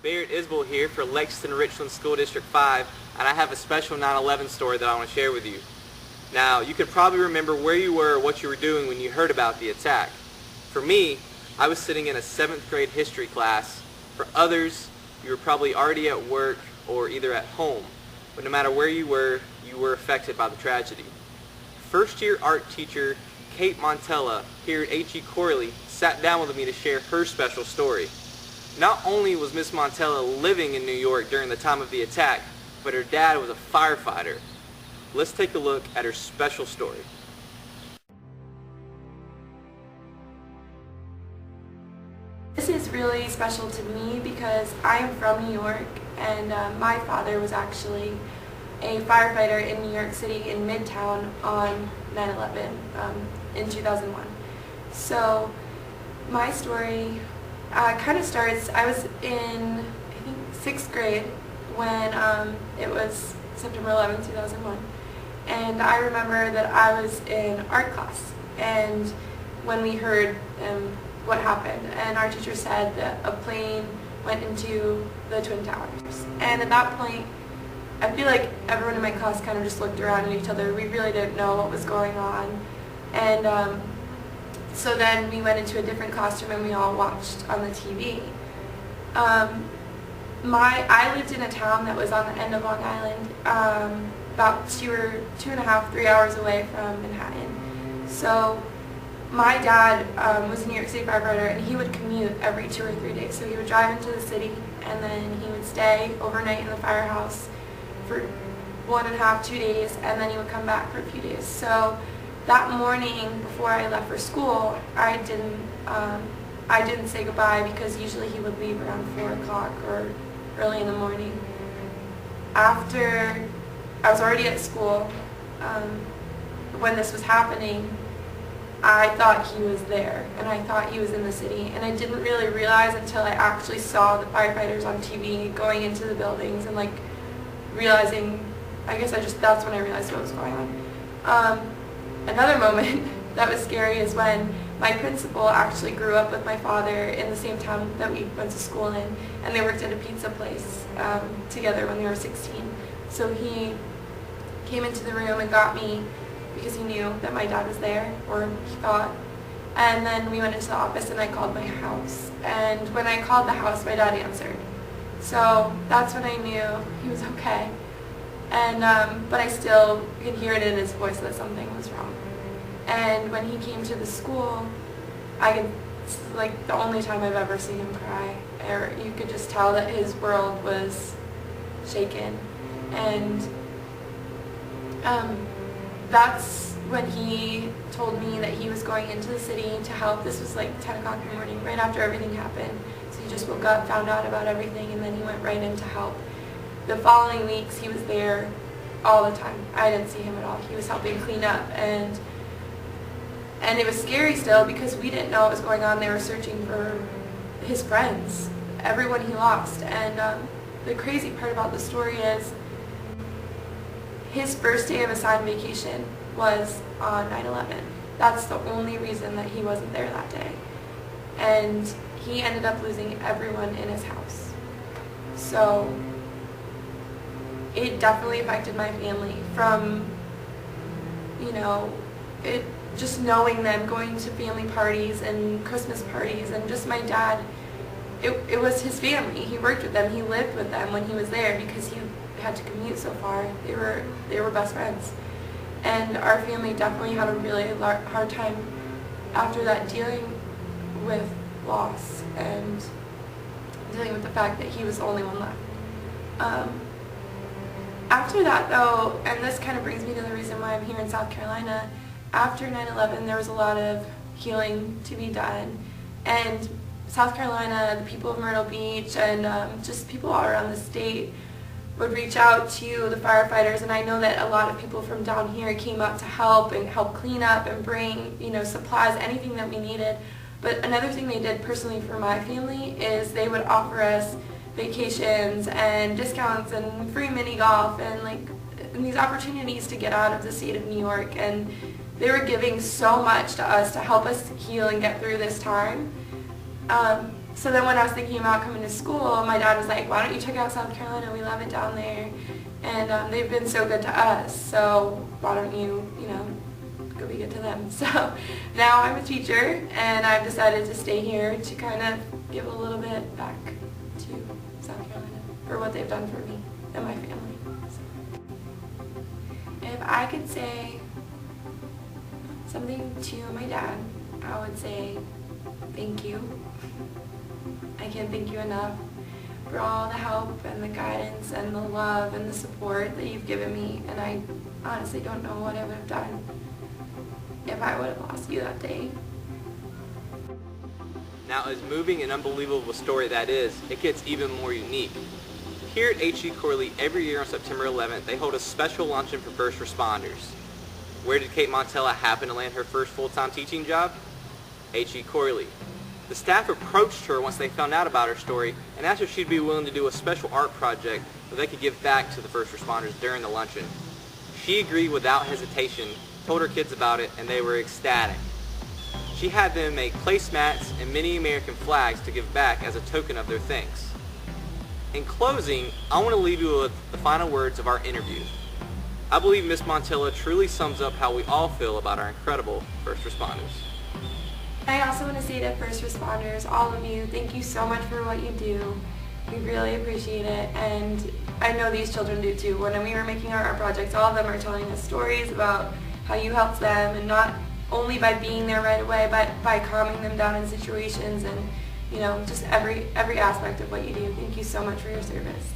Barrett Isbell here for Lexington Richland School District 5, and I have a special 9/11 story that I want to share with you. Now, you can probably remember where you were or what you were doing when you heard about the attack. For me, I was sitting in a 7th grade history class. For others, you were probably already at work or either at home. But no matter where you were affected by the tragedy. First-year art teacher Kate Montella here at H.E. Corley sat down with me to share her special story. Not only was Miss Montella living in New York during the time of the attack, but her dad was a firefighter. Let's take a look at her special story. This is really special to me because I am from New York, and my father was actually a firefighter in New York City in Midtown on 9/11 in 2001. So my story kind of starts, I was in, I think, 6th grade when it was September 11, 2001. And I remember that I was in art class, and when we heard what happened, and our teacher said that a plane went into the Twin Towers. And at that point, I feel like everyone in my class kind of just looked around at each other. We really didn't know what was going on. And so then we went into a different classroom and we all watched on the TV. I lived in a town that was on the end of Long Island, about 2.5, 3 hours away from Manhattan. So my dad was a New York City firefighter, and he would commute every 2 or 3 days. So he would drive into the city, and then he would stay overnight in the firehouse for 1.5, 2 days, and then he would come back for a few days. So that morning before I left for school, I didn't say goodbye because usually he would leave around 4 o'clock or early in the morning. After I was already at school, when this was happening, I thought he was there, and I thought he was in the city, and I didn't really realize until I actually saw the firefighters on TV going into the buildings and realizing, that's when I realized what was going on. Another moment that was scary is when my principal actually grew up with my father in the same town that we went to school in, and they worked at a pizza place together when they were 16. So he came into the room and got me because he knew that my dad was there, or he thought. And then we went into the office and I called my house. And when I called the house, my dad answered. So that's when I knew he was okay. And but I still could hear it in his voice that something was wrong. And when he came to the school, it's like the only time I've ever seen him cry. Or you could just tell that his world was shaken. And that's when he told me that he was going into the city to help. This was like 10 o'clock in the morning, right after everything happened. So he just woke up, found out about everything, and then he went right in to help. The following weeks, he was there all the time. I didn't see him at all. He was helping clean up, and it was scary still because we didn't know what was going on. They were searching for his friends, everyone he lost. And the crazy part about the story is his first day of assigned vacation was on 9/11. That's the only reason that he wasn't there that day. And he ended up losing everyone in his house. So it definitely affected my family from, just knowing them, going to family parties and Christmas parties, and just my dad, it was his family. He worked with them, he lived with them when he was there because he had to commute so far. They were best friends. And our family definitely had a really hard time after that dealing with loss and dealing with the fact that he was the only one left. After that though, and this kind of brings me to the reason why I'm here in South Carolina, after 9/11 there was a lot of healing to be done. And South Carolina, the people of Myrtle Beach, and just people all around the state would reach out to the firefighters, and I know that a lot of people from down here came up to help and help clean up and bring, supplies, anything that we needed. But another thing they did personally for my family is they would offer us vacations and discounts and free mini golf and these opportunities to get out of the state of New York, and they were giving so much to us to help us heal and get through this time. So then when I was thinking about coming to school, my dad was like, why don't you check out South Carolina? We love it down there. And they've been so good to us, so why don't you, go be good to them. So now I'm a teacher, and I've decided to stay here to kind of give a little bit back to South Carolina for what they've done for me and my family. So if I could say something to my dad, I would say thank you. I can't thank you enough for all the help and the guidance and the love and the support that you've given me, and I honestly don't know what I would have done if I would have lost you that day. Now, as moving and unbelievable story that is, it gets even more unique. Here at HE Corley, every year on September 11th, they hold a special luncheon for first responders. Where did Kate Montella happen to land her first full-time teaching job? HE Corley. The staff approached her once they found out about her story and asked if she'd be willing to do a special art project so they could give back to the first responders during the luncheon. She agreed without hesitation, told her kids about it, and they were ecstatic. She had them make placemats and mini American flags to give back as a token of their thanks. In closing, I want to leave you with the final words of our interview. I believe Miss Montella truly sums up how we all feel about our incredible first responders. I also want to say to first responders, all of you, thank you so much for what you do. We really appreciate it, and I know these children do too. When we were making our art projects, all of them are telling us stories about how you helped them, and not only by being there right away, but by calming them down in situations and, just every aspect of what you do. Thank you so much for your service.